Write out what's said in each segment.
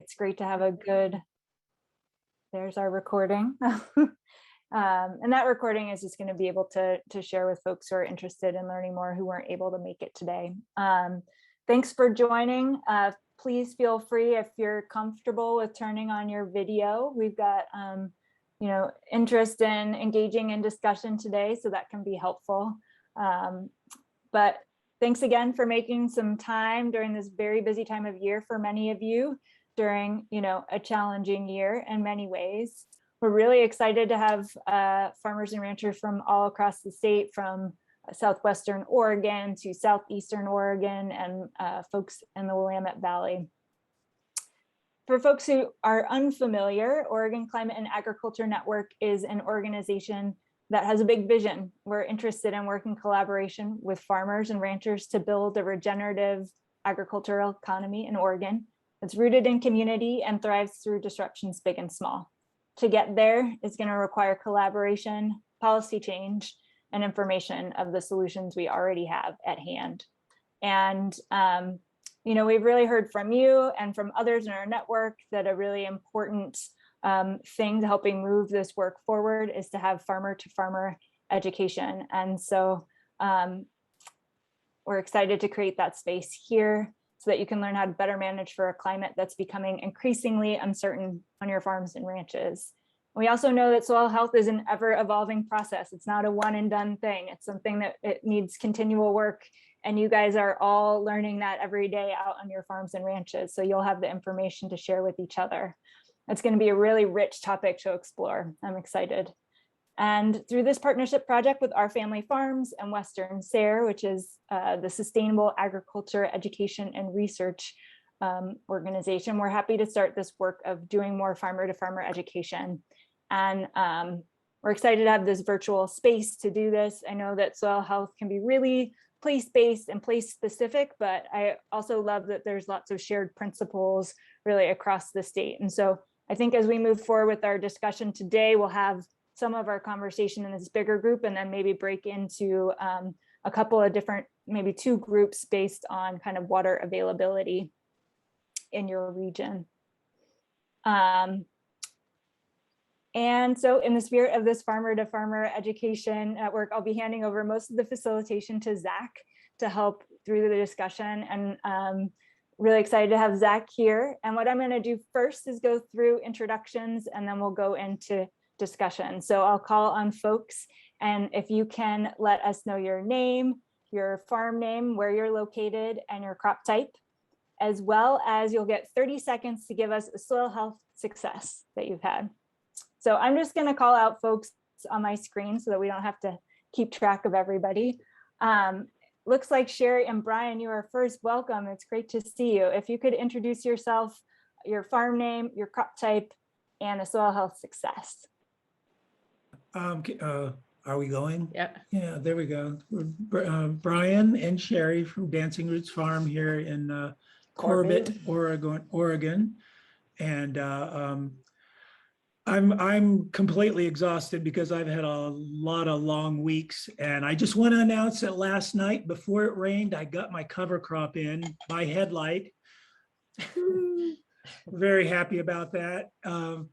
it's great to have a good, there's our recording. And that recording is just going to be able to share with folks who are interested in learning more who weren't able to make it today. Thanks for joining. Please feel free, if you're comfortable with turning on your video. We've got interest in engaging in discussion today, so that can be helpful. But thanks again for making some time during this very busy time of year for many of you during a challenging year in many ways. We're really excited to have farmers and ranchers from all across the state, from southwestern Oregon to southeastern Oregon, and folks in the Willamette Valley. For folks who are unfamiliar, Oregon Climate and Agriculture Network is an organization that has a big vision. We're interested in working collaboration with farmers and ranchers to build a regenerative agricultural economy in Oregon that's rooted in community and thrives through disruptions big and small. To get there is going to require collaboration, policy change, and information of the solutions we already have at hand. And we've really heard from you and from others in our network that a really important thing to helping move this work forward is to have farmer to farmer education. And so we're excited to create that space here so that you can learn how to better manage for a climate that's becoming increasingly uncertain on your farms and ranches. We also know that soil health is an ever evolving process. It's not a one and done thing. It's something that it needs continual work. And you guys are all learning that every day out on your farms and ranches. So you'll have the information to share with each other. It's going to be a really rich topic to explore. I'm excited. And through this partnership project with Our Family Farms and WSARE, which is the Sustainable Agriculture Education and Research organization, we're happy to start this work of doing more farmer to farmer education. And we're excited to have this virtual space to do this. I know that soil health can be really place-based and place-specific, but I also love that there's lots of shared principles really across the state. And so I think as we move forward with our discussion today, we'll have some of our conversation in this bigger group and then maybe break into a couple of different, maybe two groups based on kind of water availability in your region. And so in the spirit of this farmer to farmer education network, I'll be handing over most of the facilitation to Zach to help through the discussion, and really excited to have Zach here. And what I'm going to do first is go through introductions, and then we'll go into discussion. So I'll call on folks, and if you can let us know your name, your farm name, where you're located, and your crop type, as well as you'll get 30 seconds to give us a soil health success that you've had. So I'm just going to call out folks on my screen so that we don't have to keep track of everybody. Looks like Sherry and Brian, you are first. Welcome. It's great to see you. If you could introduce yourself, your farm name, your crop type, and a soil health success. Are we going? Yeah. Yeah, there we go. Brian and Sherry from Dancing Roots Farm here in Corbett, Oregon. And I'm completely exhausted because I've had a lot of long weeks, and I just want to announce that last night before it rained, I got my cover crop in by headlight. Very happy about that.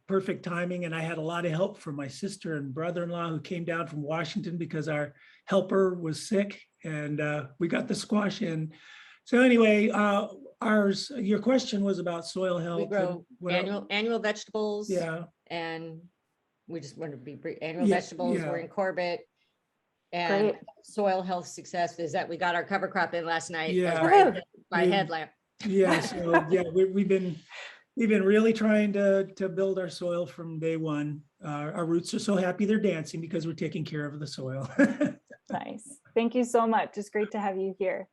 Perfect timing. And I had a lot of help from my sister and brother-in-law who came down from Washington because our helper was sick, and we got the squash in. So anyway, your question was about soil health. We grow annual vegetables. Yeah. And we just want to be annual vegetables. Yeah. We're in Corbett. And great. Soil health success is that we got our cover crop in last night. Yeah. By headlamp. Yeah. So yeah, we've been really trying to build our soil from day one. Our roots are so happy they're dancing because we're taking care of the soil. Nice. Thank you so much. It's great to have you here.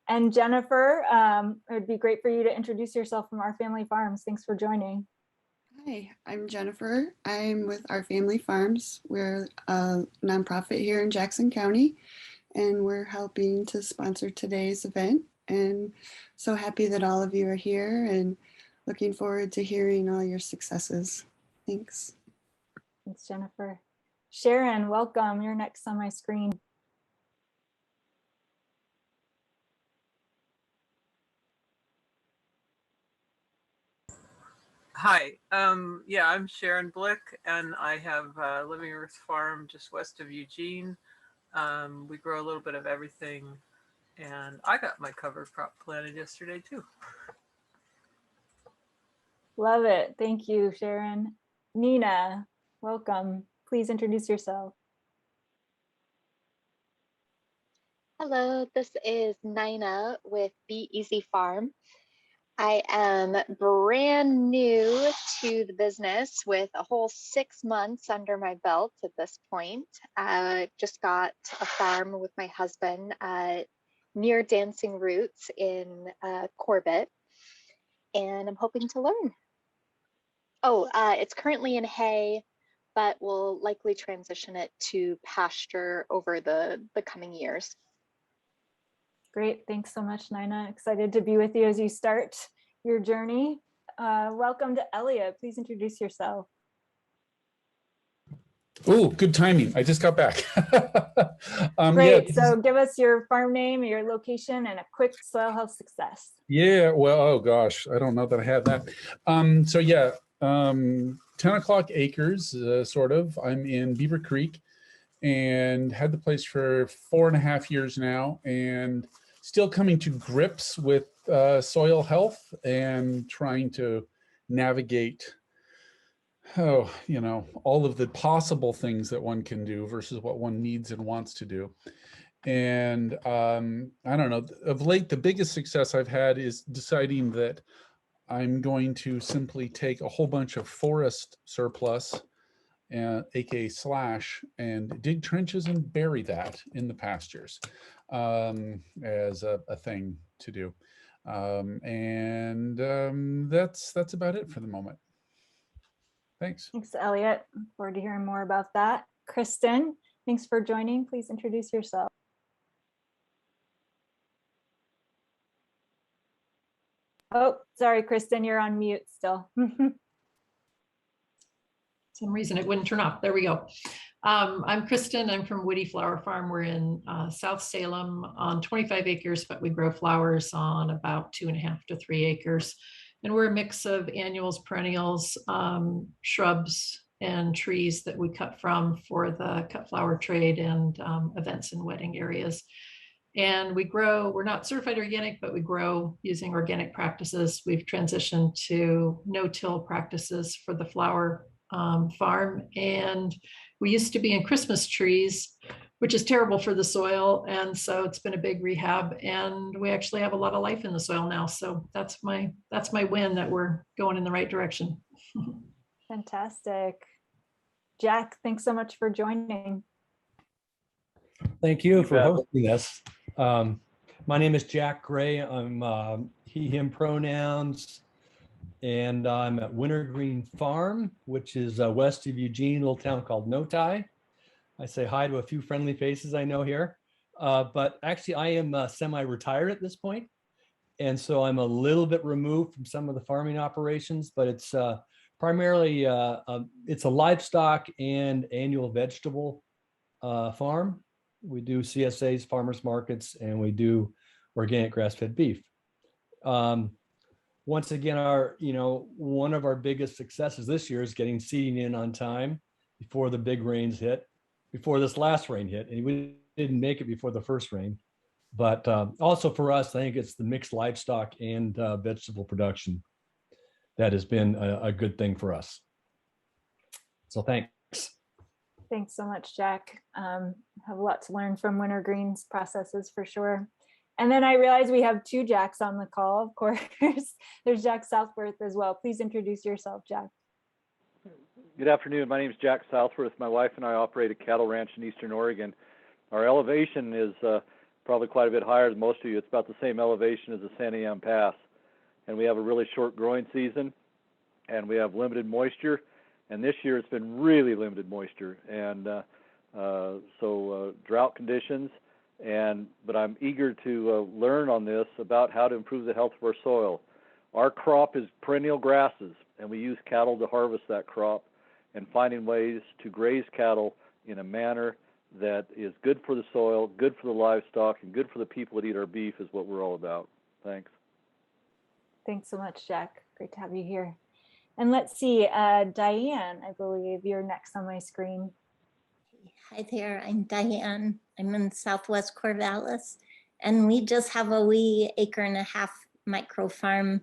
And Jennifer, it would be great for you to introduce yourself from Our Family Farms. Thanks for joining. Hi, I'm Jennifer. I'm with Our Family Farms. We're a nonprofit here in Jackson County, and we're helping to sponsor today's event. And so happy that all of you are here and looking forward to hearing all your successes. Thanks. Thanks, Jennifer. Sharon, welcome. You're next on my screen. Hi. Yeah, I'm Sharon Blick, and I have Living Earth Farm just west of Eugene. We grow a little bit of everything, and I got my cover crop planted yesterday too. Love it. Thank you, Sharon. Nina, welcome. Please introduce yourself. Hello, this is Nina with Be Easy Farm. I am brand new to the business with a whole 6 months under my belt at this point. Just got a farm with my husband near Dancing Roots in Corbett, and I'm hoping to learn. Oh, it's currently in hay, but we'll likely transition it to pasture over the coming years. Great. Thanks so much, Nina. Excited to be with you as you start your journey. Welcome to Eliot. Please introduce yourself. Oh, good timing. I just got back. Great. Yeah, So give us your farm name, your location, and a quick soil health success. yeah, well, oh gosh, I don't know that I have that. So yeah, 10 o'clock acres, sort of. I'm in Beaver Creek and had the place for 4.5 years now, and still coming to grips with soil health and trying to navigate all of the possible things that one can do versus what one needs and wants to do. And I don't know, of late, the biggest success I've had is deciding that I'm going to simply take a whole bunch of forest surplus, aka slash, and dig trenches and bury that in the pastures as a thing to do. That's about it for the moment. Thanks. Thanks, Eliot. Look forward to hearing more about that. Kristen, thanks for joining. Please introduce yourself. Oh, sorry, Kristen, you're on mute still. Some reason it wouldn't turn off. There we go. I'm Kristen. I'm from Woody Flower Farm. We're in South Salem on 25 acres, but we grow flowers on about 2.5 to 3 acres. And we're a mix of annuals, perennials, shrubs, and trees that we cut from for the cut flower trade and events and wedding areas. And we grow, we're not certified organic, but we grow using organic practices. We've transitioned to no-till practices for the flower farm. And we used to be in Christmas trees, which is terrible for the soil. And so it's been a big rehab, and we actually have a lot of life in the soil now. So that's my win, that we're going in the right direction. Fantastic. Jack, thanks so much for joining. Thank you for hosting this. My name is Jack Gray. I'm he, him pronouns, and I'm at Wintergreen Farm, which is west of Eugene, a little town called Notai. I say hi to a few friendly faces I know here, but actually I am semi-retired at this point. And so I'm a little bit removed from some of the farming operations, but it's primarily, it's a livestock and annual vegetable farm. We do CSAs, farmers markets, and we do organic grass-fed beef. Once again, one of our biggest successes this year is getting seeding in on time before the big rains hit, before this last rain hit, and we didn't make it before the first rain. But also for us, I think it's the mixed livestock and vegetable production that has been a good thing for us. So thanks. Thanks so much, Jack. Have a lot to learn from Wintergreen's processes for sure. And then I realize we have 2 Jacks on the call, of course. There's Jack Southworth as well. Please introduce yourself, Jack. Good afternoon. My name is Jack Southworth. My wife and I operate a cattle ranch in Eastern Oregon. Our elevation is probably quite a bit higher than most of you. It's about the same elevation as the San Am Pass. And we have a really short growing season, and we have limited moisture. And this year it's been really limited moisture, and so drought conditions. But I'm eager to learn on this about how to improve the health of our soil. Our crop is perennial grasses, and we use cattle to harvest that crop, and finding ways to graze cattle in a manner that is good for the soil, good for the livestock, and good for the people that eat our beef is what we're all about. Thanks. Thanks so much, Jack. Great to have you here. And let's see, Diane, I believe you're next on my screen. Hi there, I'm Diane. I'm in Southwest Corvallis, and we just have a wee 1.5 acre micro farm.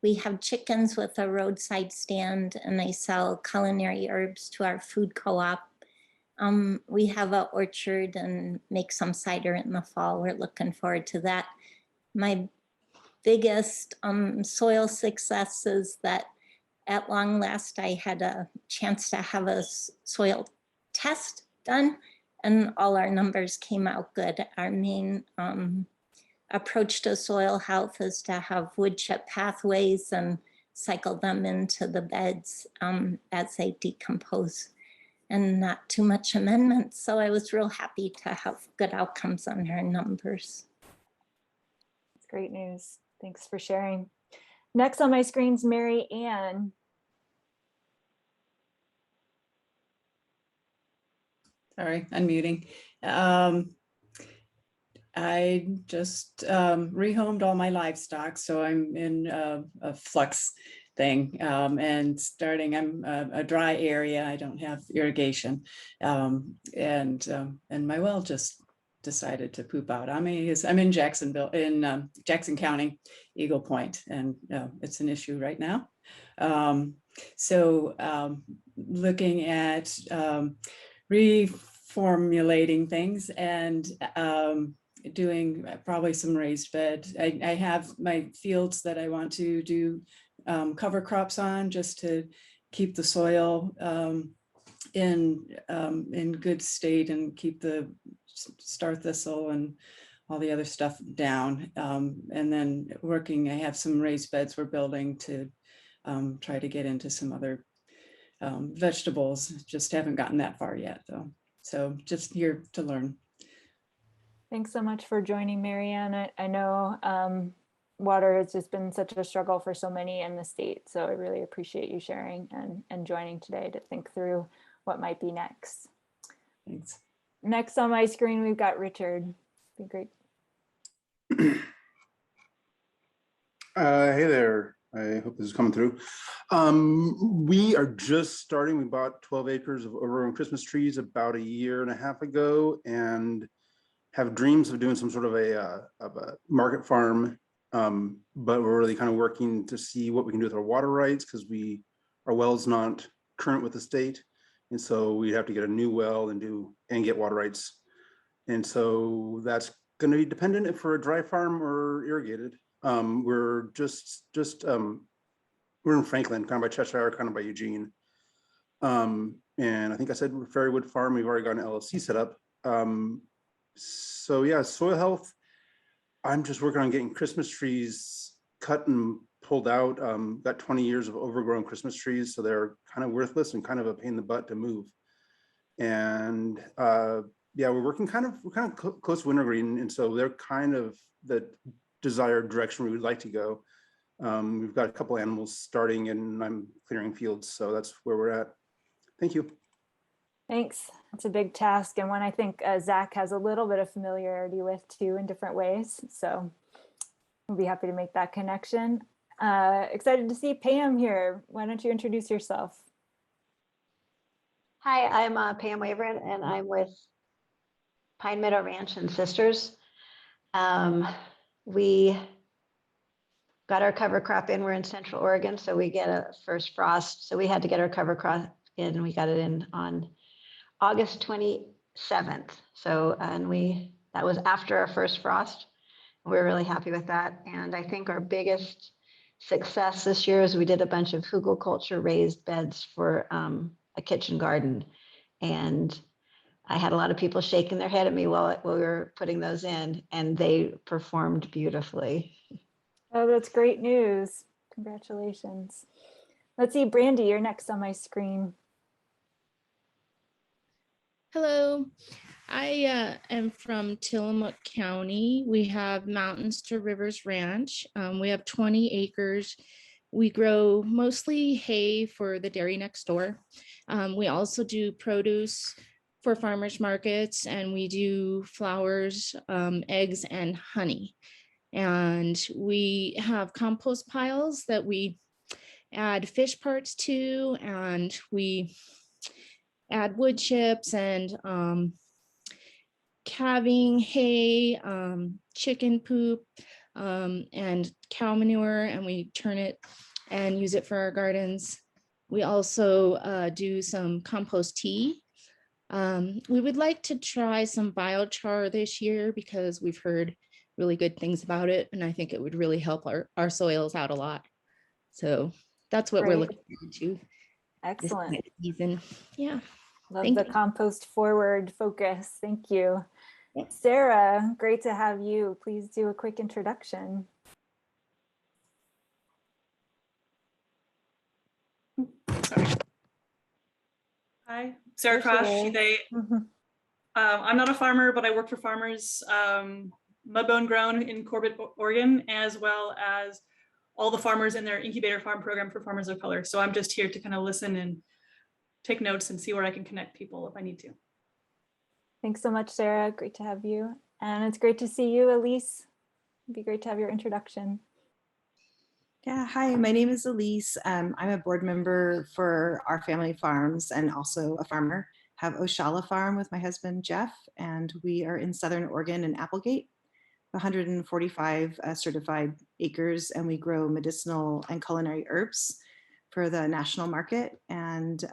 We have chickens with a roadside stand, and I sell culinary herbs to our food co-op. We have an orchard and make some cider in the fall. We're looking forward to that. My biggest soil success is that at long last, I had a chance to have a soil test done, and all our numbers came out good. Our main approach to soil health is to have wood chip pathways and cycle them into the beds as they decompose, and not too much amendment. So I was real happy to have good outcomes on our numbers. That's great news. Thanks for sharing. Next on my screen is Mary Ann. Sorry, unmuting. I just rehomed all my livestock, so I'm in a flux thing and starting. I'm a dry area. I don't have irrigation, and my well just decided to poop out. I'm in Jacksonville, in Jackson County, Eagle Point, and it's an issue right now. Looking at reformulating things and doing probably some raised bed. I have my fields that I want to do cover crops on, just to keep the soil in good state and keep the star thistle and all the other stuff down. And then I have some raised beds we're building to try to get into some other vegetables. Just haven't gotten that far yet though. So just here to learn. Thanks so much for joining, Marianne. I know water has just been such a struggle for so many in the state. So I really appreciate you sharing and joining today to think through what might be next. Thanks. Next on my screen, we've got Richard. Be great. Hey there. I hope this is coming through. We are just starting. We bought 12 acres of overgrown Christmas trees about 1.5 years ago, and have dreams of doing some sort of a market farm. But we're really kind of working to see what we can do with our water rights, because our well's not current with the state, and so we have to get a new well and get water rights. And so that's going to be dependent if we're a dry farm or irrigated. We're we're in Franklin, kind of by Cheshire, kind of by Eugene. And I think I said Fairywood Farm, we've already got an LLC set up. So yeah, soil health, I'm just working on getting Christmas trees cut and pulled out. Got 20 years of overgrown Christmas trees, so they're kind of worthless and kind of a pain in the butt to move. And yeah, we're kind of close to wintergreen, and so they're kind of the desired direction we would like to go. We've got a couple animals starting, and I'm clearing fields, so that's where we're at. Thank you. Thanks. It's a big task, and one I think Zach has a little bit of familiarity with too in different ways. So we'll be happy to make that connection. Excited to see Pam here. Why don't you introduce yourself? Hi, I'm Pam Wavrin, and I'm with Pine Meadow Ranch and Sisters. We got our cover crop in. We're in Central Oregon, so we get a first frost. So we had to get our cover crop in, and we got it in on August 27th. So, that was after our first frost. We're really happy with that. And I think our biggest success this year is we did a bunch of hugelkultur raised beds for a kitchen garden. And I had a lot of people shaking their head at me while we were putting those in, and they performed beautifully. Oh, that's great news. Congratulations. Let's see, Brandy, you're next on my screen. Hello, I am from Tillamook County. We have Mountains to Rivers Ranch. We have 20 acres. We grow mostly hay for the dairy next door. We also do produce for farmers markets, and we do flowers, eggs, and honey. And we have compost piles that we add fish parts to, and we add wood chips and calving, hay, chicken poop, and cow manure, and we turn it and use it for our gardens. We also do some compost tea. We would like to try some biochar this year because we've heard really good things about it, and I think it would really help our soils out a lot. So that's what we're Great. looking into. Excellent. This season. Yeah. Love Thank the you. compost forward focus. Thank you. Yeah. Sarah, great to have you. Please do a quick introduction. Hi, Sarah There she Crash. is. They, I'm not a farmer, but I work for farmers, Mudbone Grown in Corbett, Oregon, as well as all the farmers in their incubator farm program for farmers of color. So I'm just here to kind of listen and take notes and see where I can connect people if I need to. Thanks so much, Sarah. Great to have you. And it's great to see you, Elise. It'd be great to have your introduction. Yeah, hi, my name is Elise. I'm a board member for Our Family Farms and also a farmer. Have Oshala Farm with my husband, Jeff, and we are in Southern Oregon in Applegate, 145 certified acres, and we grow medicinal and culinary herbs for the national market. And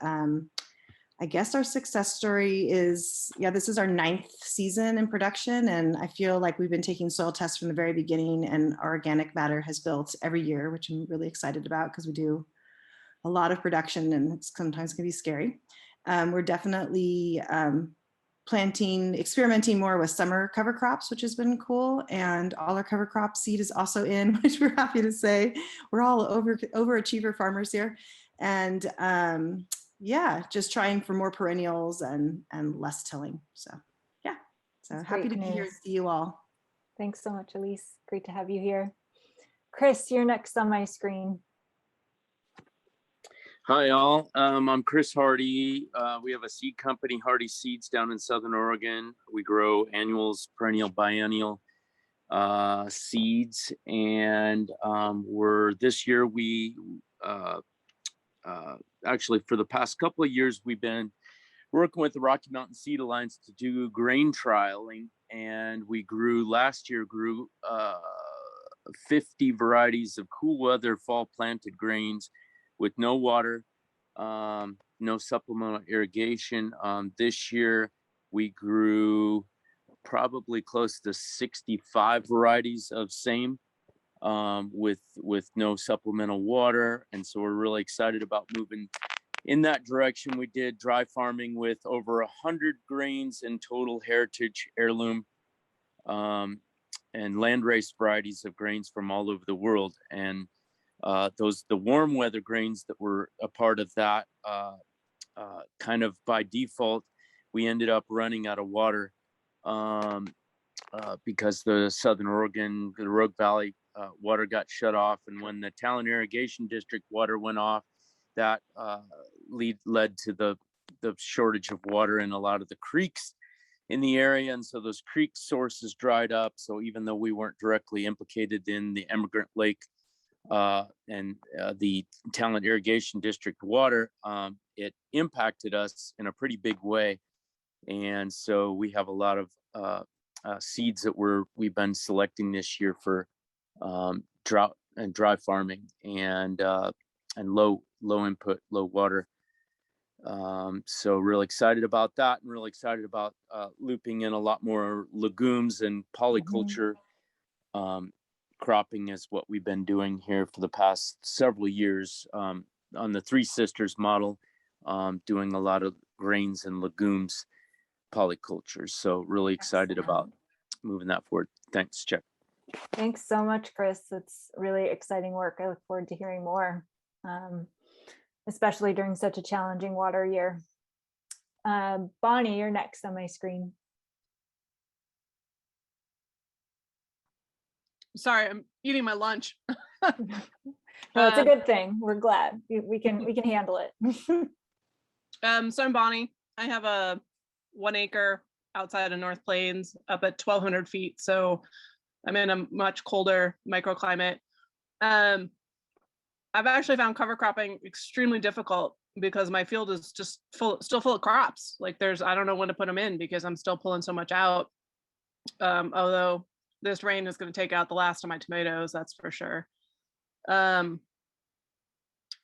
I guess our success story is, yeah, this is our 9th season in production, and I feel like we've been taking soil tests from the very beginning, and our organic matter has built every year, which I'm really excited about because we do a lot of production and it's sometimes can be scary. We're definitely experimenting more with summer cover crops, which has been cool, and all our cover crop seed is also in, which we're happy to say. We're all overachiever farmers here. And yeah, just trying for more perennials and less tilling. So yeah, so That's happy great to be here news. to see you all. Thanks so much, Elise. Great to have you here. Chris, you're next on my screen. Hi, all. I'm Chris Hardy. We have a seed company, Hardy Seeds, down in Southern Oregon. We grow annuals, perennial, biennial seeds. And this year, actually, for the past couple of years, we've been working with the Rocky Mountain Seed Alliance to do grain trialing. And we last year grew 50 varieties of cool weather fall planted grains with no water, no supplemental irrigation. This year, we grew probably close to 65 varieties of same with no supplemental water. And so we're really excited about moving in that direction. We did dry farming with over 100 grains in total, heritage, heirloom, and landrace varieties of grains from all over the world. And the warm weather grains that were a part of that, kind of by default, we ended up running out of water because the Southern Oregon, the Rogue Valley water got shut off. And when the Talon Irrigation District water went off, that led to the shortage of water in a lot of the creeks in the area. And so those creek sources dried up. So even though we weren't directly implicated in the Emigrant Lake and the Talon Irrigation District water, it impacted us in a pretty big way. And so we have a lot of seeds that we've been selecting this year for drought and dry farming and low input, low water. So really excited about that, and really excited about looping in a lot more legumes and polyculture. Cropping is what we've been doing here for the past several years on the Three Sisters model, doing a lot of grains and legumes polyculture. So really excited about moving that forward. Thanks, Chuck. Thanks so much, Chris. It's really exciting work. I look forward to hearing more, especially during such a challenging water year. Bonnie, you're next on my screen. Sorry, I'm eating my lunch. No, it's a good thing. We're glad we can handle it. So I'm Bonnie. I have a 1 acre outside of North Plains up at 1,200 feet. So I'm in a much colder microclimate. I I've actually found cover cropping extremely difficult because my field is just still full of crops. Like I don't know when to put them in because I'm still pulling so much out. Although this rain is going to take out the last of my tomatoes, that's for sure. And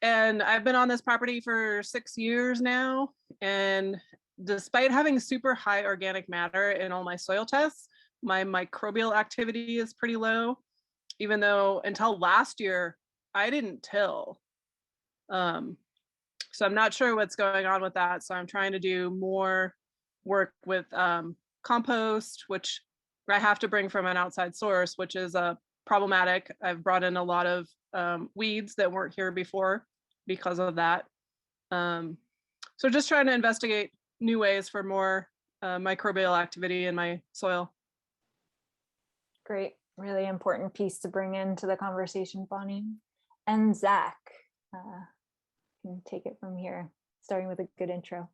I've been on this property for 6 years now. And despite having super high organic matter in all my soil tests, my microbial activity is pretty low, even though until last year, I didn't till. So I'm not sure what's going on with that. So I'm trying to do more work with compost, which I have to bring from an outside source, which is problematic. I've brought in a lot of weeds that weren't here before because of that. So just trying to investigate new ways for more microbial activity in my soil. Great, really important piece to bring into the conversation, Bonnie. And Zach can take it from here, starting with a good intro.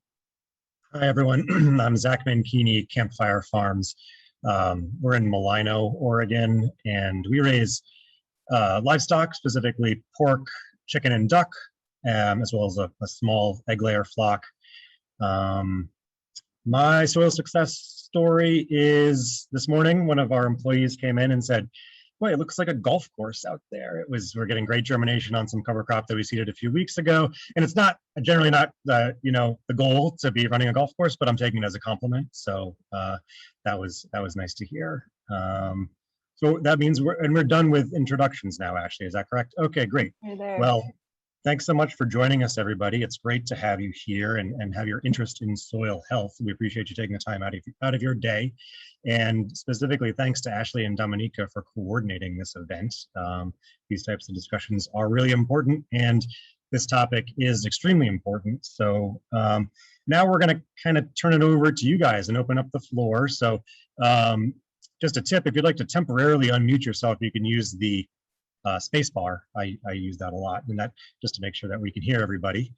Hi, everyone. I'm Zach Menchini, Campfire Farms. We're in Malino, Oregon, and we raise livestock, specifically pork, chicken, and duck, as well as a small egg layer flock. My soil success story is this morning, one of our employees came in and said, "Boy, it looks like a golf course out there." We're getting great germination on some cover crop that we seeded a few weeks ago. And it's generally not the goal to be running a golf course, but I'm taking it as a compliment. So that was nice to hear. So that means we're done with introductions now, Ashley, is that correct? Okay, great. You're there. Well, thanks so much for joining us, everybody. It's great to have you here and have your interest in soil health. We appreciate you taking the time out of your day. And specifically, thanks to Ashley and Dominica for coordinating this event. These types of discussions are really important, and this topic is extremely important. So now we're going to kind of turn it over to you guys and open up the floor. So just a tip, if you'd like to temporarily unmute yourself, you can use the space bar. I use that a lot, and that just to make sure that we can hear everybody.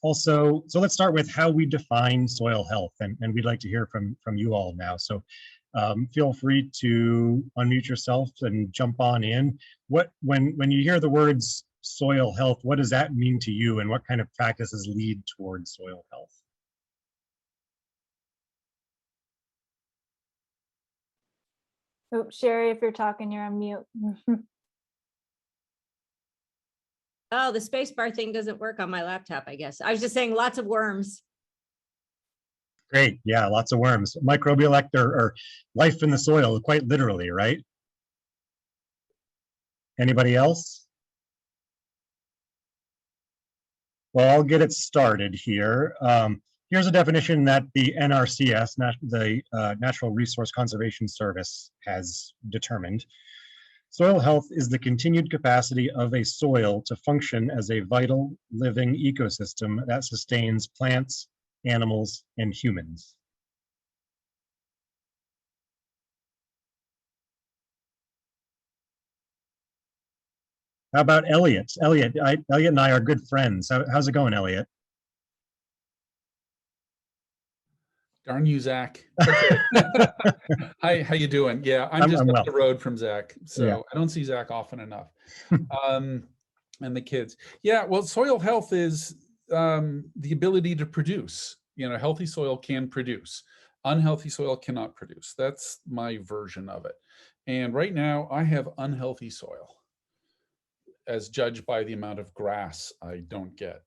Also, so let's start with how we define soil health, and we'd like to hear from you all now. So feel free to unmute yourself and jump on in. When you hear the words soil health, what does that mean to you, and what kind of practices lead towards soil health? Oh, Sherry, if you're talking, you're on mute. Oh, the space bar thing doesn't work on my laptop, I guess. I was just saying lots of worms. Great, yeah, lots of worms. Microbial or life in the soil, quite literally, right? Anybody else? Well, I'll get it started here. Here's a definition that the NRCS, the Natural Resource Conservation Service, has determined. Soil health is the continued capacity of a soil to function as a vital living ecosystem that sustains plants, animals, and humans. How about Eliot? Eliot and I are good friends. How's it going, Eliot? Darn you, Zach. Hi, how you doing? Yeah, I'm just up the road from Zach, so yeah. I don't see Zach often enough. And the kids. Yeah, well, soil health is the ability to produce. Healthy soil can produce. Unhealthy soil cannot produce. That's my version of it. And right now, I have unhealthy soil, as judged by the amount of grass I don't get.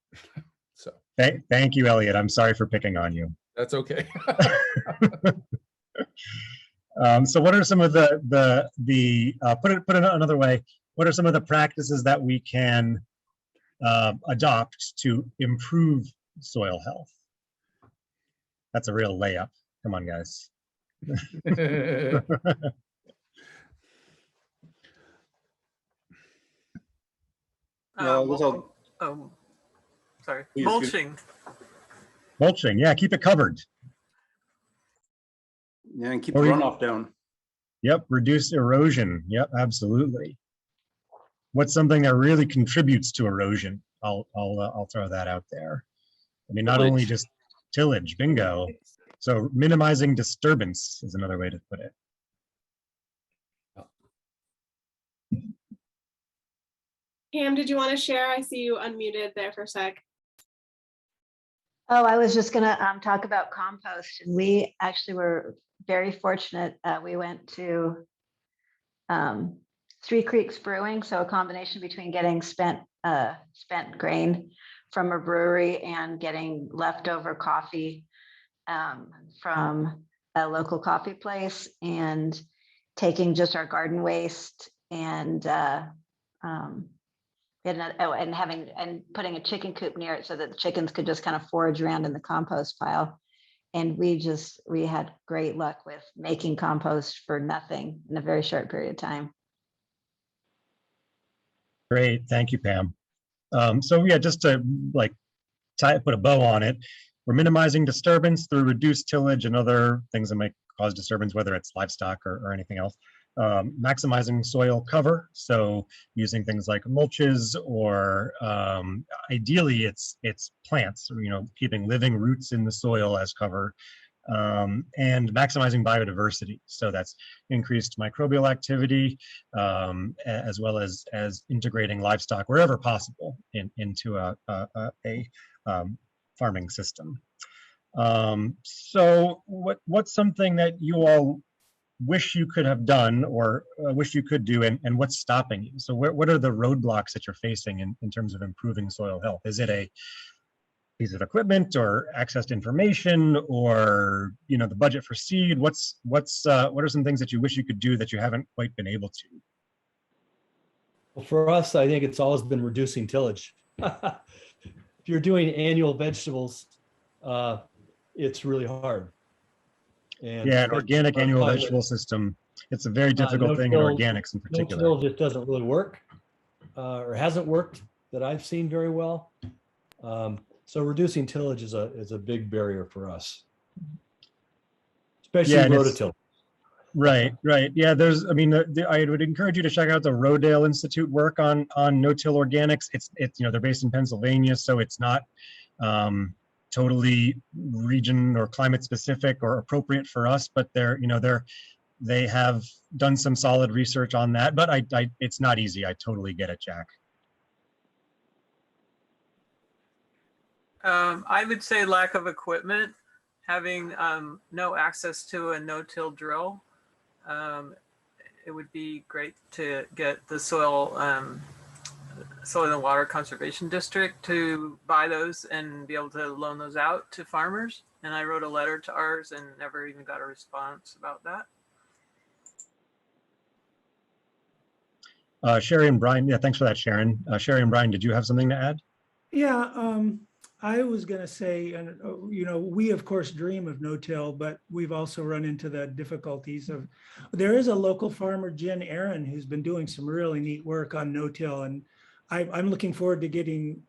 So. Thank you, Eliot. I'm sorry for picking on you. That's okay. So what are some of the put it another way, what are some of the practices that we can adopt to improve soil health? That's a real layup. Come on, guys. Sorry. Mulching. Mulching, yeah, keep it covered. Yeah, and keep the runoff down. Yep, reduce erosion. Yep, absolutely. What's something that really contributes to erosion? I'll throw that out there. I mean, not only just tillage, bingo. So minimizing disturbance is another way to put it. Pam, did you want to share? I see you unmuted there for a sec. Oh, I was just going to talk about compost. And we actually were very fortunate. We went to Three Creeks Brewing, so a combination between getting spent grain from a brewery and getting leftover coffee from a local coffee place, and taking just our garden waste and putting a chicken coop near it so that the chickens could just kind of forage around in the compost pile. And we had great luck with making compost for nothing in a very short period of time. Great, thank you, Pam. So yeah, just to put a bow on it, we're minimizing disturbance through reduced tillage and other things that may cause disturbance, whether it's livestock or anything else. Maximizing soil cover, so using things like mulches, or ideally it's plants, keeping living roots in the soil as cover, and maximizing biodiversity. So that's increased microbial activity, as well as integrating livestock wherever possible into a farming system. So what's something that you all wish you could have done, or wish you could do, and what's stopping you? So what are the roadblocks that you're facing in terms of improving soil health? Is it a piece of equipment, or access to information, or the budget for seed? What are some things that you wish you could do that you haven't quite been able to? Well, for us, I think it's always been reducing tillage. If you're doing annual vegetables, it's really hard. And yeah, an organic annual vegetable system, it's a very difficult thing in organics in particular. No-till just doesn't really work, or hasn't worked that I've seen very well. So reducing tillage is a big barrier for us, especially rototillers. Right. Yeah, I would encourage you to check out the Rodale Institute work on no-till organics. It's they're based in Pennsylvania, so it's not totally region or climate specific or appropriate for us, but they have done some solid research on that. But it's not easy. I totally get it, Jack. I would say lack of equipment, having no access to a no-till drill. It would be great to get the Soil and Water Conservation District to buy those and be able to loan those out to farmers. And I wrote a letter to ours and never even got a response about that. Sherry and Brian, yeah, thanks for that, Sharon. Sherry and Brian, did you have something to add? Yeah, I was going to say, and we of course dream of no-till, but we've also run into the difficulties of, there is a local farmer, Jen Aaron, who's been doing some really neat work on no-till, and I'm looking forward to getting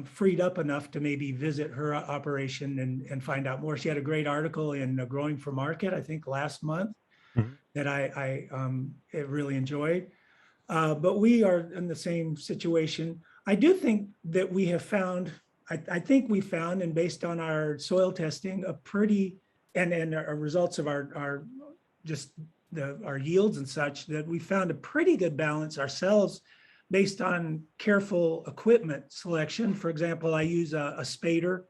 freed up enough to maybe visit her operation and find out more. She had a great article in Growing for Market, I think last month, that I really enjoyed. But we are in the same situation. I do think that we have found, I think we found, and based on our soil testing, a pretty, and our results of our yields and such, that we found a pretty good balance ourselves based on careful equipment selection. For example, I use a spader,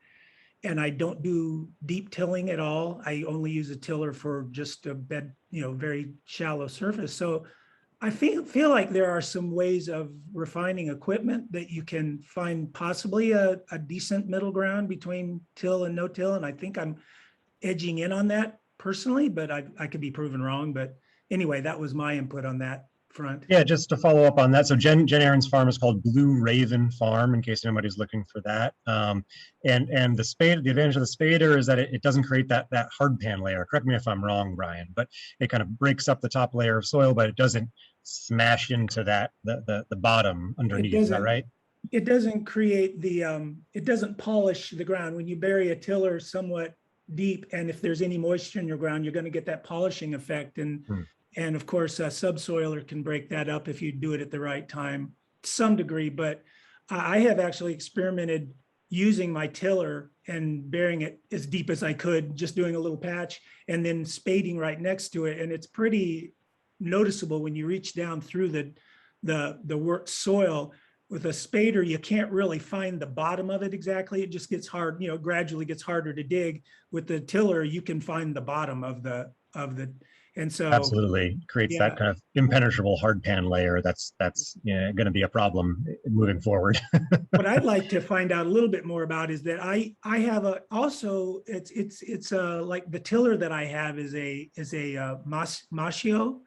and I don't do deep tilling at all. I only use a tiller for just a bed, very shallow surface. So I feel like there are some ways of refining equipment that you can find possibly a decent middle ground between till and no-till. And I think I'm edging in on that personally, but I could be proven wrong. But anyway, that was my input on that front. Yeah, just to follow up on that. So Jen Aaron's farm is called Blue Raven Farm, in case anybody's looking for that. And the advantage of the spader is that it doesn't create that hard pan layer. Correct me if I'm wrong, Brian, but it kind of breaks up the top layer of soil, but it doesn't smash into the bottom underneath. Is that right? It doesn't create it doesn't polish the ground. When you bury a tiller somewhat deep, and if there's any moisture in your ground, you're going to get that polishing effect. And of course, a subsoiler can break that up if you do it at the right time, to some degree. But I have actually experimented using my tiller and burying it as deep as I could, just doing a little patch and then spading right next to it. And it's pretty noticeable when you reach down through the worked soil, with a spader, you can't really find the bottom of it exactly. It just gets hard, gradually gets harder to dig. With the tiller, you can find the bottom of the, and so. Absolutely creates Yeah. that kind of impenetrable hard pan layer. That's going to be a problem moving forward. What I'd like to find out a little bit more about is that I have also it's like the tiller that I have is a Machio,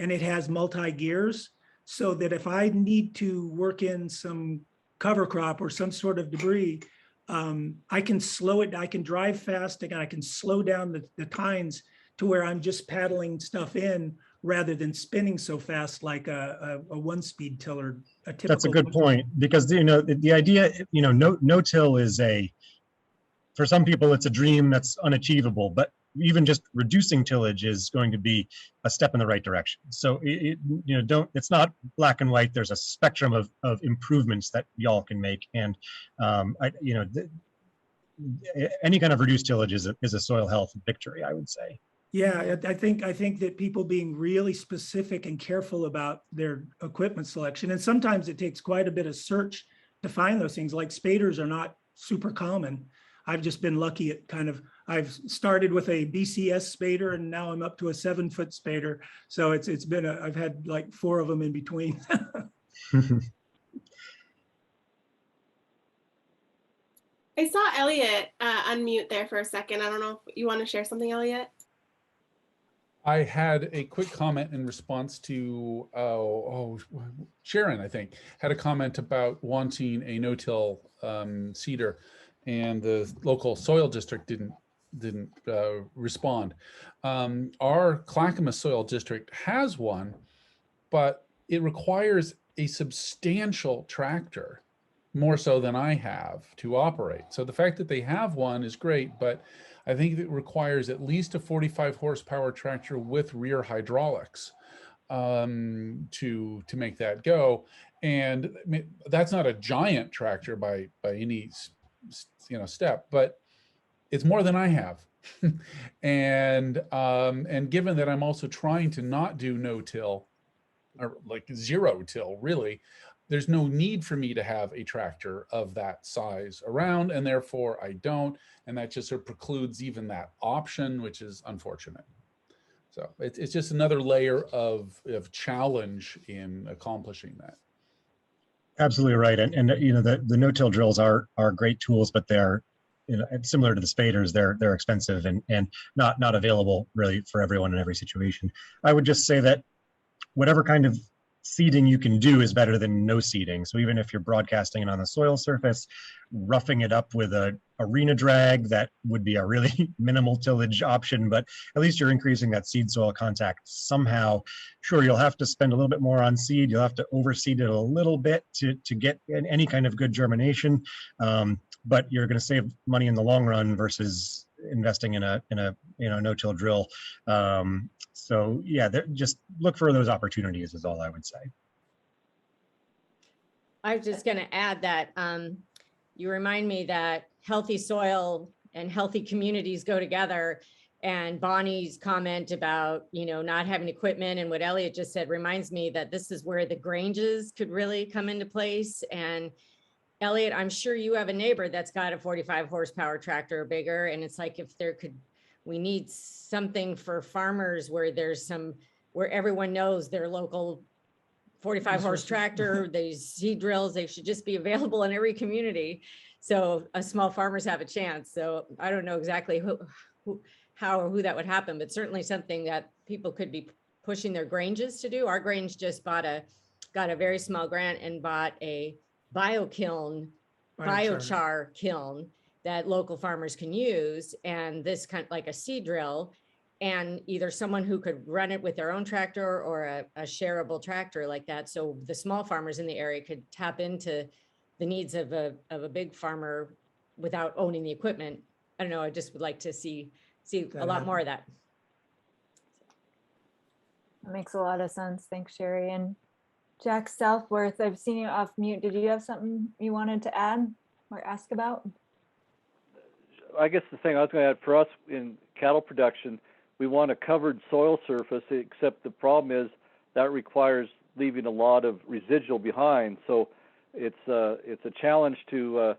and it has multi gears, so that if I need to work in some cover crop or some sort of debris, I can slow it. I can drive fast and I can slow down the tines to where I'm just paddling stuff in rather than spinning so fast like a one-speed tiller. That's a good point, because the idea, no-till is for some people it's a dream that's unachievable, but even just reducing tillage is going to be a step in the right direction. So it's not black and white. There's a spectrum of improvements that y'all can make, and any kind of reduced tillage is a soil health victory, I would say. Yeah, I think that people being really specific and careful about their equipment selection, and sometimes it takes quite a bit of search to find those things. Like spaders are not super common. I've just been lucky at I've started with a BCS spader and now I'm up to a 7-foot spader. So it's been I've had like 4 of them in between. I saw Eliot unmute there for a second. I don't know if you want to share something, Eliot. I had a quick comment in response to Sharon, I think, had a comment about wanting a no-till seeder, and the local soil district didn't respond. Our Clackamas soil district has one, but it requires a substantial tractor, more so than I have, to operate. So the fact that they have one is great, but I think it requires at least a 45 horsepower tractor with rear hydraulics to make that go. And that's not a giant tractor by any step, but it's more than I have. And given that I'm also trying to not do no-till, or like zero-till really, there's no need for me to have a tractor of that size around, and therefore I don't, and that just sort of precludes even that option, which is unfortunate. So it's just another layer of challenge in accomplishing that. Absolutely right, and the no-till drills are great tools, but they're similar to the spaders. They're expensive and not available really for everyone in every situation. I would just say that whatever kind of seeding you can do is better than no seeding. So even if you're broadcasting it on the soil surface, roughing it up with a arena drag, that would be a really minimal tillage option, but at least you're increasing that seed soil contact somehow. Sure, you'll have to spend a little bit more on seed. You'll have to overseed it a little bit to get any kind of good germination, but you're going to save money in the long run versus investing in a no-till drill. So yeah, just look for those opportunities is all I would say. I was just going to add that you remind me that healthy soil and healthy communities go together. And Bonnie's comment about, not having equipment and what Eliot just said reminds me that this is where the granges could really come into place. And Eliot, I'm sure you have a neighbor that's got a 45 horsepower tractor or bigger. And it's like, if we need something for farmers where where everyone knows their local 45 horse tractor, these seed drills, they should just be available in every community. So small farmers have a chance. So I don't know exactly how or who that would happen, but certainly something that people could be pushing their granges to do. Our grange just got a very small grant and bought a biochar kiln that local farmers can use. And this kind of like a seed drill, and either someone who could run it with their own tractor or a shareable tractor like that. So the small farmers in the area could tap into the needs of a big farmer without owning the equipment. I don't know. I just would like to see a lot more of that. That makes a lot of sense. Thanks, Sherry. And Jack Southworth, I've seen you off mute. Did you have something you wanted to add or ask about? I guess the thing I was going to add, for us in cattle production, we want a covered soil surface, except the problem is that requires leaving a lot of residual behind. So it's a challenge to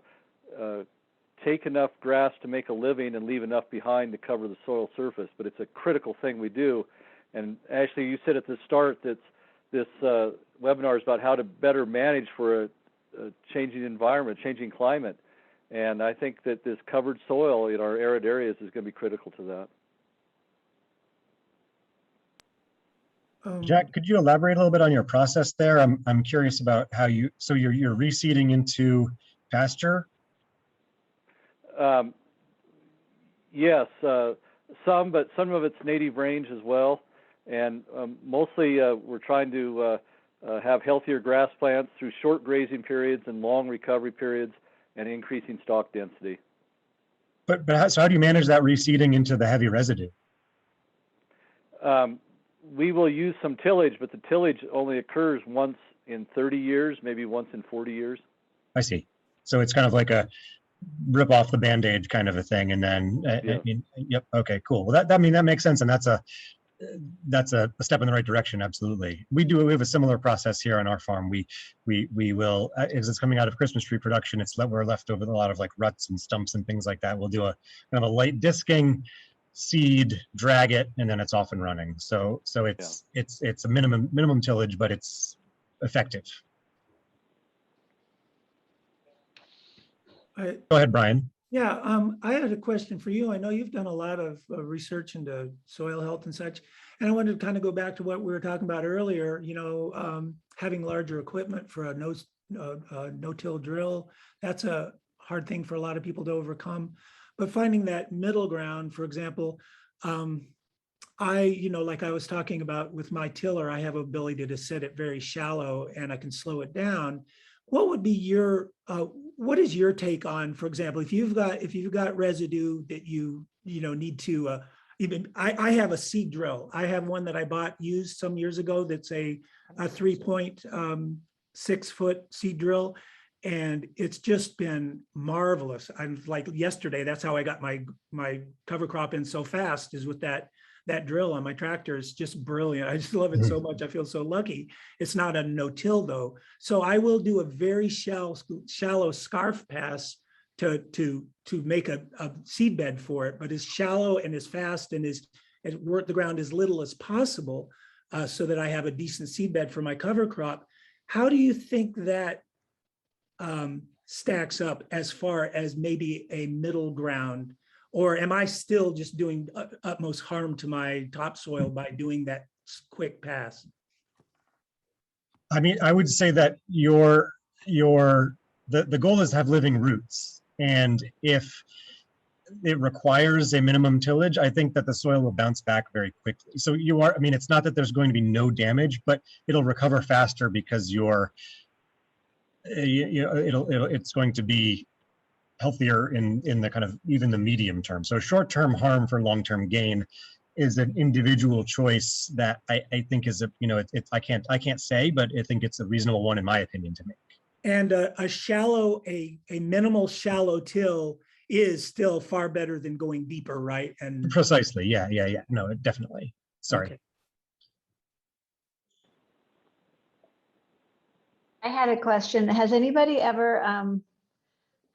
take enough grass to make a living and leave enough behind to cover the soil surface, but it's a critical thing we do. And Ashley, you said at the start that this webinar is about how to better manage for a changing environment, changing climate. And I think that this covered soil in our arid areas is going to be critical to that. Jack, could you elaborate a little bit on your process there? I'm curious about how so you're reseeding into pasture? Yes, some, but some of it's native range as well. And mostly we're trying to have healthier grass plants through short grazing periods and long recovery periods and increasing stalk density. So how do you manage that reseeding into the heavy residue? We will use some tillage, but the tillage only occurs once in 30 years, maybe once in 40 years. I see. So it's kind of like a rip off the Band-Aid kind of a thing, and then yep. Okay, cool. Well, that makes sense, and that's a step in the right direction. Absolutely. We have a similar process here on our farm. We will, as it's coming out of Christmas tree production, we're left over a lot of like ruts and stumps and things like that. We'll do a kind of a light disking, seed, drag it, and then it's off and running. So it's a minimum tillage, but it's effective. Go ahead, Brian. Yeah, I had a question for you. I know you've done a lot of research into soil health and such, and I wanted to kind of go back to what we were talking about earlier. You know, having larger equipment for a no-till drill, that's a hard thing for a lot of people to overcome. But finding that middle ground, for example, like I was talking about with my tiller, I have ability to set it very shallow and I can slow it down. What would be what is your take on, for example, if you've got residue that you need to I have a seed drill. I have one that I bought used some years ago that's a 3.6 foot seed drill, and it's just been marvelous. I'm like yesterday, that's how I got my cover crop in so fast, is with that drill on my tractor. Is just brilliant. I just love it so much. I feel so lucky. It's not a no-till though. So I will do a very shallow scarf pass to make a seed bed for it, but as shallow and as fast and as work the ground as little as possible, so that I have a decent seed bed for my cover crop. How do you think that stacks up as far as maybe a middle ground? Or am I still just doing utmost harm to my topsoil by doing that quick pass? I mean, I would say that the goal is to have living roots. And if it requires a minimum tillage, I think that the soil will bounce back very quickly. So it's not that there's going to be no damage, but it'll recover faster because it's going to be healthier in the kind of even the medium term. So short-term harm for long-term gain is an individual choice that I think is I can't say, but I think it's a reasonable one in my opinion to make. And a minimal shallow till is still far better than going deeper, right? And precisely, yeah. No, definitely. Sorry. Okay. I had a question. Has anybody ever,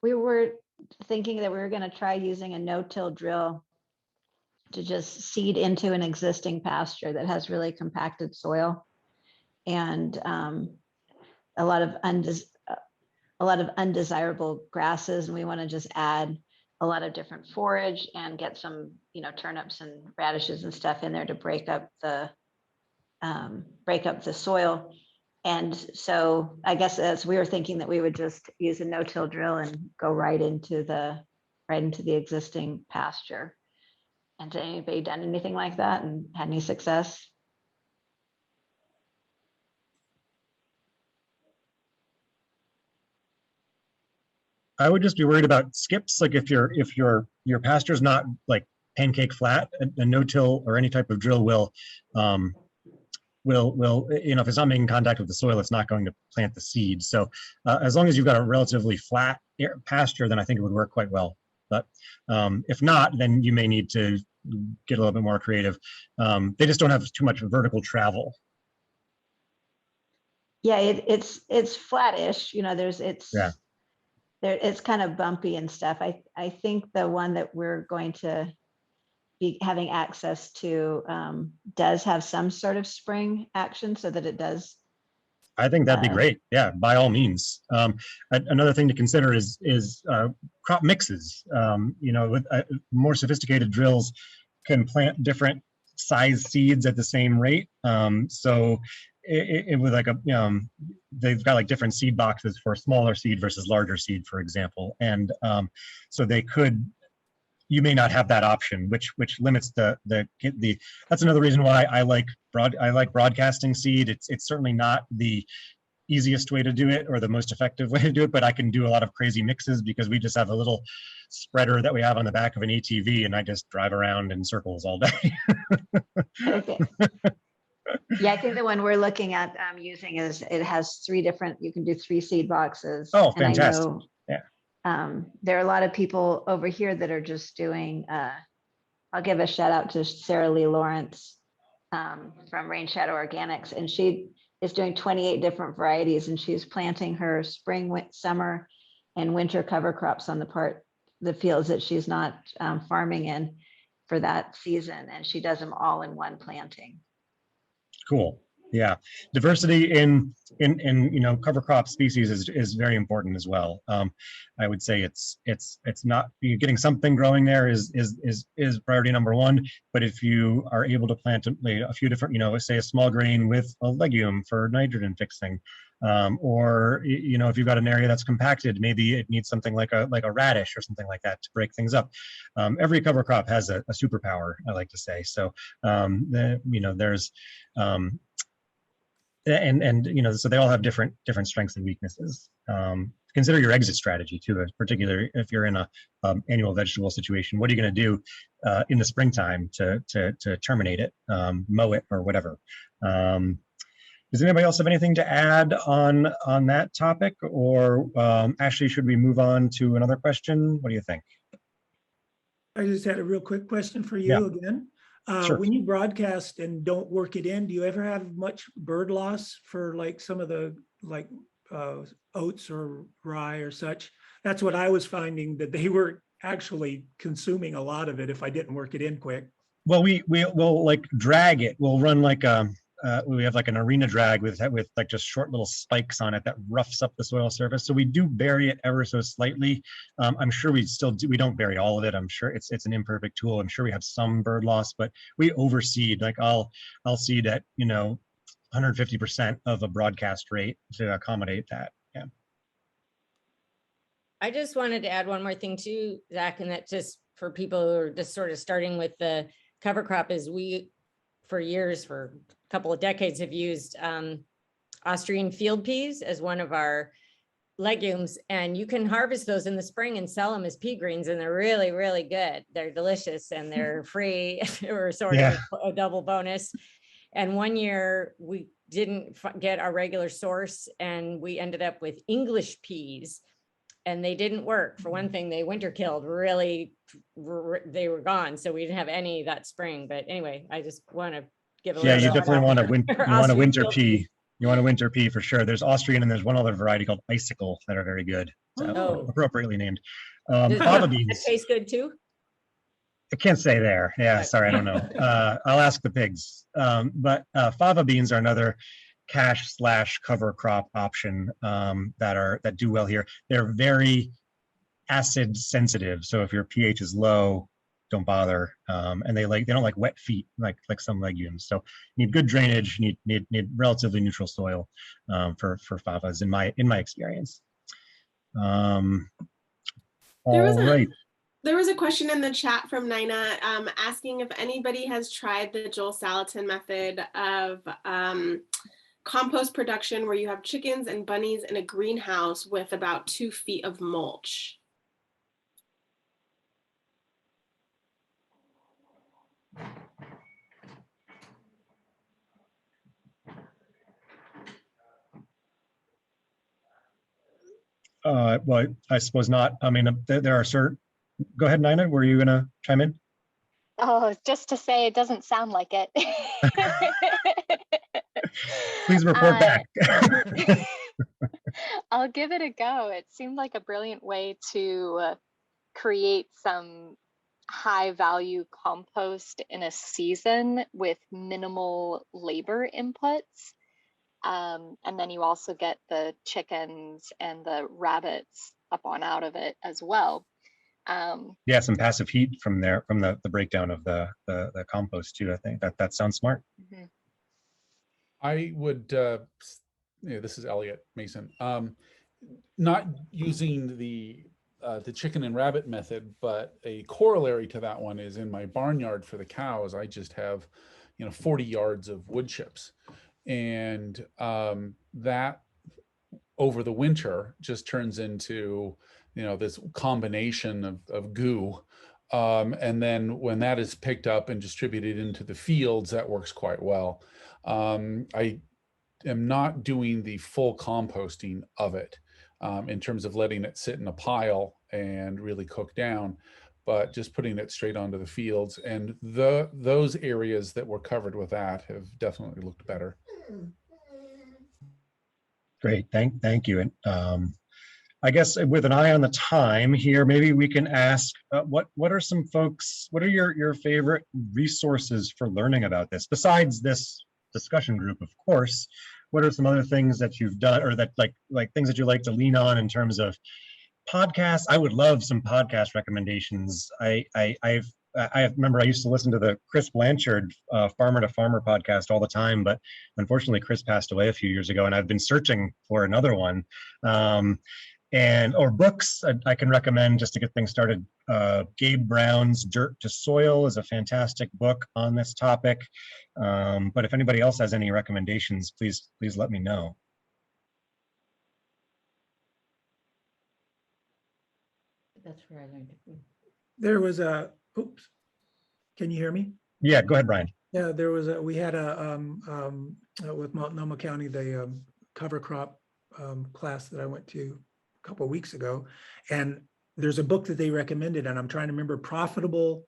we were thinking that we were going to try using a no-till drill to just seed into an existing pasture that has really compacted soil and a lot of undesirable grasses, and we want to just add a lot of different forage and get some, turnips and radishes and stuff in there to break up the soil. And so I guess as we were thinking that we would just use a no-till drill and go right into the existing pasture. And has anybody done anything like that and had any success? I would just be worried about skips. Like if your pasture's not like pancake flat, a no-till or any type of drill will if it's not making contact with the soil, it's not going to plant the seed. So as long as you've got a relatively flat pasture, then I think it would work quite well. But if not, then you may need to get a little bit more creative. They just don't have too much vertical travel. Yeah, it's flattish, you know, Yeah. it's kind of bumpy and stuff. I think the one that we're going to be having access to does have some sort of spring action so that it does. I think that'd be great. Yeah, by all means. Another thing to consider is crop mixes. You know, with more sophisticated drills can plant different size seeds at the same rate. So it with like they've got like different seed boxes for smaller seed versus larger seed, for example. And so they could, you may not have that option, which limits the that's another reason why I like broadcasting seed. It's certainly not the easiest way to do it or the most effective way to do it, but I can do a lot of crazy mixes because we just have a little spreader that we have on the back of an ATV, and I just drive around in circles all day. Okay. Yeah, I think the one we're looking at using is, it has you can do 3 seed boxes. Oh, fantastic. And I know there are a lot of people over here that are just doing, I'll give a shout out to Sarah Lee Lawrence from Rain Shadow Organics, and she is doing 28 different varieties, and she's planting her spring, summer, and winter cover crops on the fields that she's not farming in for that season, and she does them all in one planting. Cool. Yeah, diversity in you know, cover crop species is very important as well. I would say it's not, you're getting something growing there is priority number one. But if you are able to plant a few different, you know, say a small grain with a legume for nitrogen fixing, or you know, if you've got an area that's compacted, maybe it needs something like a radish or something like that to break things up. Every cover crop has a superpower, I like to say. So you know, there's and you know, so they all have different strengths and weaknesses. Consider your exit strategy too, particularly if you're in a annual vegetable situation. What are you going to do in the springtime to terminate it, mow it, or whatever? Does anybody else have anything to add on that topic, or Ashley, should we move on to another question? What do you think? I just had a real quick question for you again. Sure. When you broadcast and don't work it in, do you ever have much bird loss for like some of the oats or rye or such? That's what I was finding, that they were actually consuming a lot of it if I didn't work it in quick. Well, we'll like drag it. We'll run like we have like an arena drag with like just short little spikes on it that roughs up the soil surface. So we do bury it ever so slightly. I'm sure we don't bury all of it. I'm sure it's an imperfect tool. I'm sure we have some bird loss, but we overseed. Like I'll seed at, you know, 150% of a broadcast rate to accommodate that. Yeah. I just wanted to add one more thing too, Zach, and that just for people who are just sort of starting with the cover crop is we, for years, for a couple of decades, have used Austrian field peas as one of our legumes, and you can harvest those in the spring and sell them as pea greens, and they're really, really good. They're delicious and they're free or sort of a double bonus. And one year we didn't get our regular source, and we ended up with English peas, and they didn't work. For one thing, they winter killed, really, they were gone. So we didn't have any that spring. But anyway, I just want to give a little. Yeah, you definitely want a winter pea. You want a winter pea for sure. There's Austrian, and there's one other variety called Icicle that are very good. So appropriately named. Fava beans. That tastes good too? I can't say there. Yeah, sorry, I don't know. I'll ask the pigs. But fava beans are another cash/cover crop option that do well here. They're very acid sensitive, so if your pH is low, don't bother. And they don't like wet feet like some legumes. So you need good drainage. You need relatively neutral soil for favas in my experience. There was a question in the chat from Nina asking if anybody has tried the Joel Salatin method of compost production, where you have chickens and bunnies in a greenhouse with about 2 feet of mulch. Well, I suppose not. I mean, there are certain. Go ahead, Nina. Were you gonna chime in? Oh, just to say it doesn't sound like it. Please report back. I'll give it a go. It seemed like a brilliant way to create some high value compost in a season with minimal labor inputs. And then you also get the chickens and the rabbits up on out of it as well. Yeah, some passive heat from there, from the breakdown of the compost too. I think that sounds smart. Mhm. I would, this is Eliot Mason, not using the chicken and rabbit method, but a corollary to that one is in my barnyard for the cows. I just have, 40 yards of wood chips, and that over the winter just turns into, this combination of goo. And then when that is picked up and distributed into the fields, that works quite well. I am not doing the full composting of it in terms of letting it sit in a pile and really cook down, but just putting it straight onto the fields. And those areas that were covered with that have definitely looked better. Great, thank you. And I guess with an eye on the time here, maybe we can ask what are your favorite resources for learning about this besides this discussion group, of course. What are some other things that you've done, or that like things that you like to lean on in terms of podcasts? I would love some podcast recommendations. I remember I used to listen to the Chris Blanchard Farmer to Farmer podcast all the time, but unfortunately Chris passed away a few years ago, and I've been searching for another one. Or books I can recommend just to get things started. Gabe Brown's Dirt to Soil is a fantastic book on this topic. But if anybody else has any recommendations, please let me know. That's where I learned it. There was a, oops, can you hear me? Yeah, go ahead, Brian. Yeah, we had with Multnomah County, the cover crop class that I went to a couple of weeks ago. And there's a book that they recommended, and I'm trying to remember, Profitable.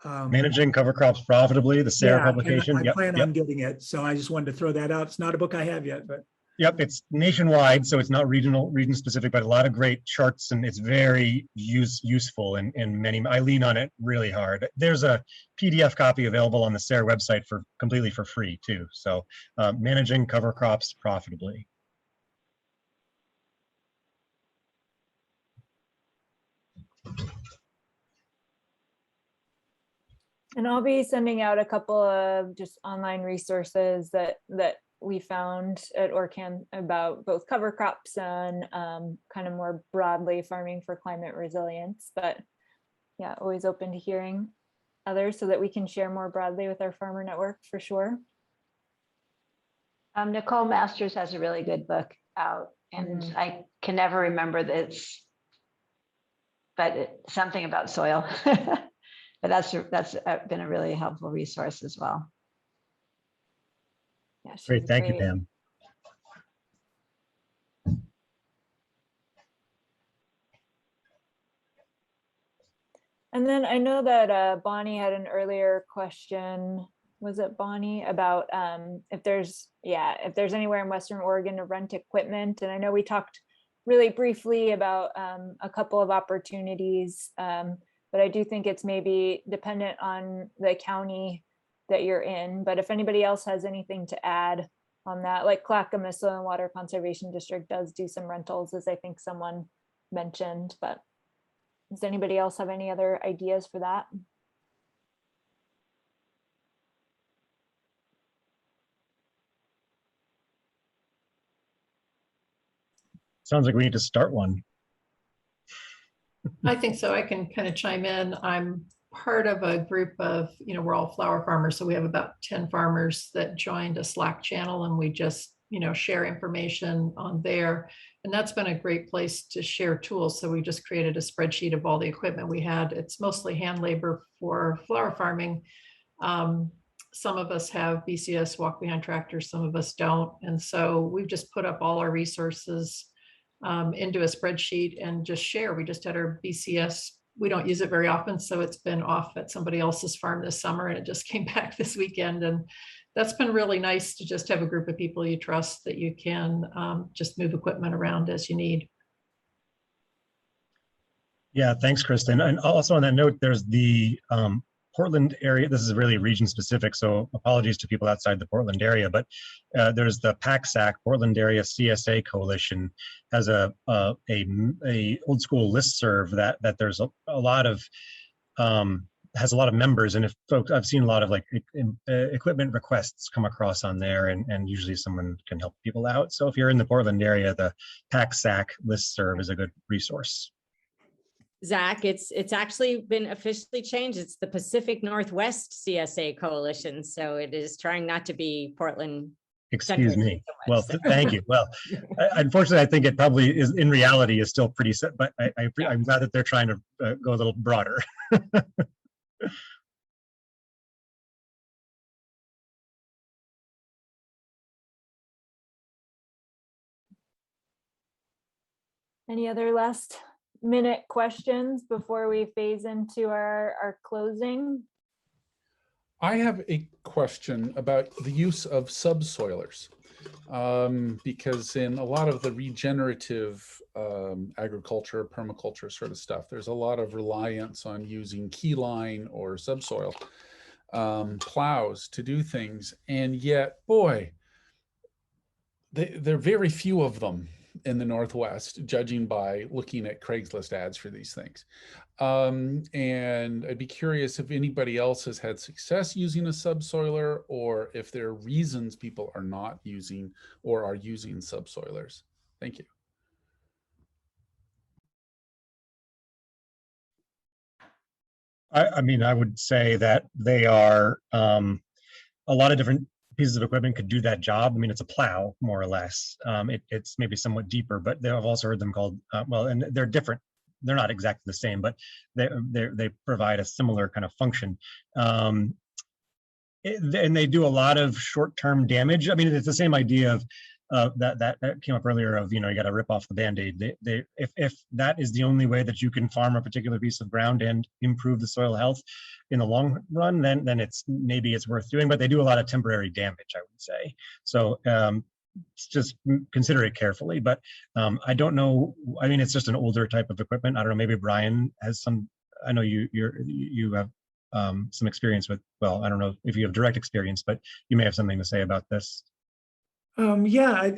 Managing Cover Crops Profitably, the SARE publication. I plan on getting it. So I just wanted to throw that out. It's not a book I have yet, but. Yep, it's nationwide, so it's not region specific, but a lot of great charts, and it's very useful in many. I lean on it really hard. There's a PDF copy available on the SARE website completely for free too. So Managing Cover Crops Profitably. And I'll be sending out a couple of just online resources that we found at ORCAN about both cover crops and kind of more broadly farming for climate resilience. But yeah, always open to hearing others so that we can share more broadly with our farmer network for sure. Nicole Masters has a really good book out, and I can never remember this, but something about soil. But that's been a really helpful resource as well. Yeah, great, thank you, Pam. And then I know that Bonnie had an earlier question. Was it Bonnie about if there's anywhere in Western Oregon to rent equipment? And I know we talked really briefly about a couple of opportunities, but I do think it's maybe dependent on the county that you're in. But if anybody else has anything to add on that, like Clackamas Water Conservation District does do some rentals, as I think someone mentioned. But does anybody else have any other ideas for that? Sounds like we need to start one. I think so. I can kind of chime in. I'm part of a group of, we're all flower farmers. So we have about 10 farmers that joined a Slack channel, and we just, share information on there. And that's been a great place to share tools. So we just created a spreadsheet of all the equipment we had. It's mostly hand labor for flower farming. Some of us have BCS walk behind tractors, some of us don't. And so we've just put up all our resources into a spreadsheet and just share. We just had our BCS. We don't use it very often, so it's been off at somebody else's farm this summer, and it just came back this weekend. And that's been really nice to just have a group of people you trust that you can just move equipment around as you need. Yeah, thanks, Kristen. And also on that note, there's the Portland area. This is really region specific, so apologies to people outside the Portland area, but there's the PACSAC, Portland Area CSA Coalition, has a old school listserv that there's a lot of has a lot of members, and if folks, I've seen a lot of like equipment requests come across on there, and usually someone can help people out. So if you're in the Portland area, the PACSAC listserv is a good resource. Zach, it's actually been officially changed. It's the Pacific Northwest CSA Coalition. So it is trying not to be Portland. Excuse me. So well, thank you. Well, unfortunately, I think it probably is in reality is still pretty set, but I'm glad that they're trying to go a little broader. Any other last minute questions before we phase into our closing? I have a question about the use of subsoilers, because in a lot of the regenerative agriculture, permaculture sort of stuff, there's a lot of reliance on using keyline or subsoil plows to do things. And yet, boy, there are very few of them in the Northwest, judging by looking at Craigslist ads for these things. And I'd be curious if anybody else has had success using a subsoiler, or if there are reasons people are not using or are using subsoilers. Thank you. I mean, I would say that they are a lot of different pieces of equipment could do that job. I mean, it's a plow, more or less. It's maybe somewhat deeper, but I've also heard them called, well, and they're different. They're not exactly the same, but they provide a similar kind of function. And they do a lot of short-term damage. I mean, it's the same idea of that came up earlier of, you know, you got to rip off the Band-Aid. If that is the only way that you can farm a particular piece of ground and improve the soil health in the long run, then maybe it's worth doing, but they do a lot of temporary damage, I would say. So just consider it carefully, but I don't know. I mean, it's just an older type of equipment. I don't know, maybe Brian has some, I know you have some experience with, well, I don't know if you have direct experience, but you may have something to say about this. Yeah,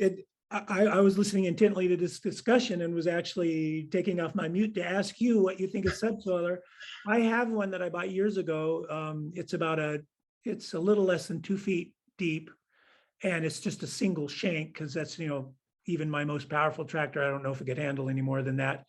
I was listening intently to this discussion and was actually taking off my mute to ask you what you think of subsoiler. I have one that I bought years ago. It's a little less than 2 feet deep, and it's just a single shank, because that's, you know, even my most powerful tractor, I don't know if it could handle any more than that.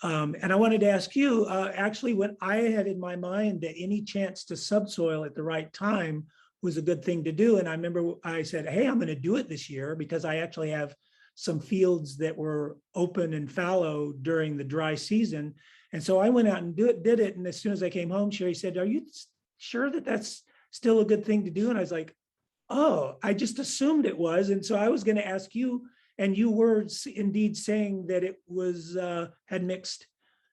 And I wanted to ask you, actually, what I had in my mind that any chance to subsoil at the right time was a good thing to do. And I remember I said, hey, I'm going to do it this year, because I actually have some fields that were open and fallow during the dry season. And so I went out and did it. And as soon as I came home, Sherry said, are you sure that that's still a good thing to do? And I was like, oh, I just assumed it was. And so I was going to ask you, and you were indeed saying that it was had mixed.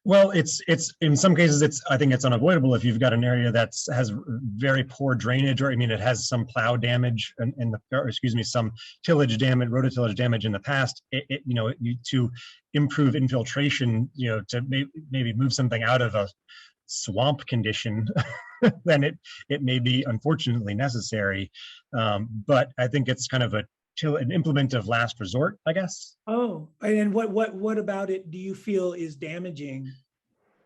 Well, it's in some cases, I think it's unavoidable if you've got an area that has very poor drainage, or I mean, it has some plow damage some tillage damage, rototillage damage in the past. To improve infiltration, you know, to maybe move something out of a swamp condition, then it may be unfortunately necessary. But I think it's kind of an implement of last resort, I guess. Oh, and what about it do you feel is damaging?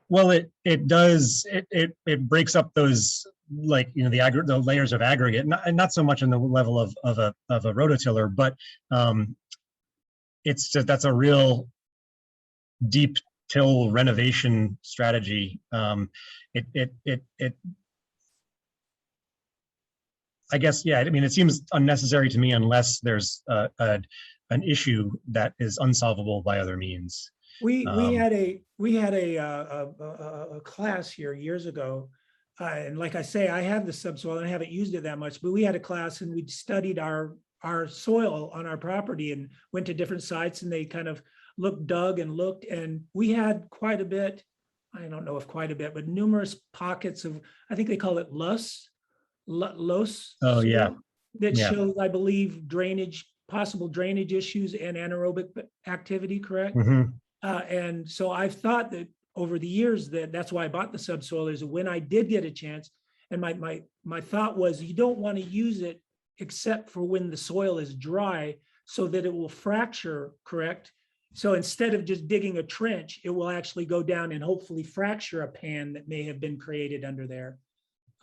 Well, it does, it breaks up those, like, you know, the layers of aggregate, not so much in the level of a rototiller, but it's just, that's a real deep till renovation strategy. I guess, yeah, I mean, it seems unnecessary to me unless there's an issue that is unsolvable by other means. We had a class here years ago, and like I say, I have the subsoil and I haven't used it that much, but we had a class and we studied our soil on our property and went to different sites, and they kind of dug and looked, and we had quite a bit, I don't know if quite a bit, but numerous pockets of, I think they call it loess. Oh, yeah. that Yeah. shows, I believe, possible drainage issues and anaerobic activity, correct? Mhm. And so I've thought that over the years that's why I bought the subsoil, is when I did get a chance, and my thought was, you don't want to use it except for when the soil is dry, so that it will fracture, correct? So instead of just digging a trench, it will actually go down and hopefully fracture a pan that may have been created under there.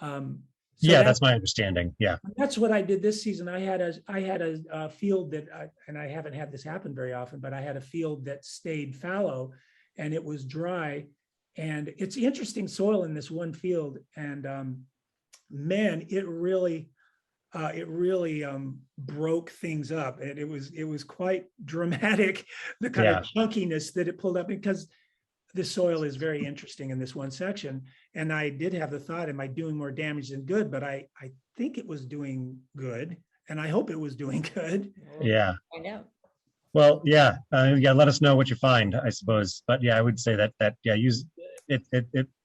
So Yeah, that's my understanding. Yeah. that's what I did this season. I had a field that, and I haven't had this happen very often, but I had a field that stayed fallow and it was dry. And it's interesting soil in this one field. And man, it really broke things up. And it was quite dramatic, the kind of chunkiness that it pulled up, because the soil is very interesting in this one section. And I did have the thought, am I doing more damage than good? But I think it was doing good. And I hope it was doing good. Yeah. I know. Well, yeah. Let us know what you find, I suppose. But yeah, I would say that use it.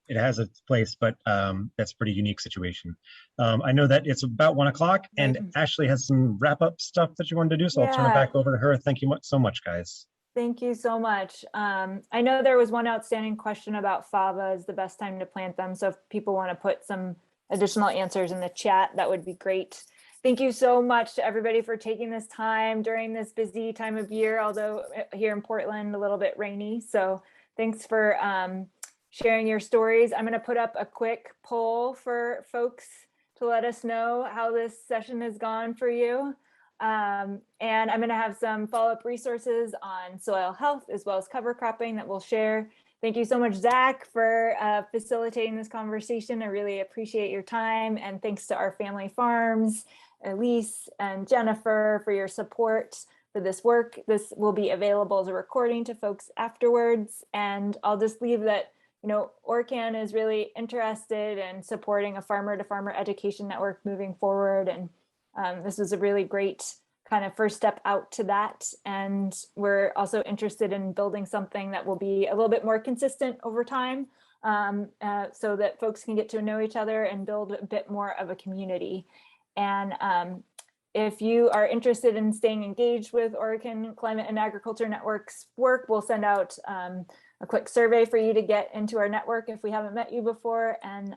It has its place, but that's a pretty unique situation. I know that it's about 1 o'clock, and Ashley has some wrap up stuff that you wanted to do. So I'll turn it back over to her. Thank you so much, guys. Thank you so much. I know there was one outstanding question about fava is the best time to plant them. So if people want to put some additional answers in the chat, that would be great. Thank you so much to everybody for taking this time during this busy time of year, although here in Portland, a little bit rainy. So thanks for sharing your stories. I'm going to put up a quick poll for folks to let us know how this session has gone for you. And I'm going to have some follow-up resources on soil health as well as cover cropping that we'll share. Thank you so much, Zach, for facilitating this conversation. I really appreciate your time. And thanks to our family farms, Elise and Jennifer, for your support for this work. This will be available as a recording to folks afterwards. And I'll just leave that, ORCAN is really interested in supporting a farmer-to-farmer education network moving forward. And this was a really great kind of first step out to that. And we're also interested in building something that will be a little bit more consistent over time, so that folks can get to know each other and build a bit more of a community. And if you are interested in staying engaged with Oregon Climate and Agriculture Network's work, we'll send out a quick survey for you to get into our network if we haven't met you before. And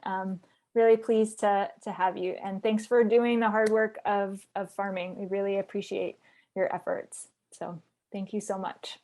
really pleased to have you. And thanks for doing the hard work of farming. We really appreciate your efforts. So thank you so much.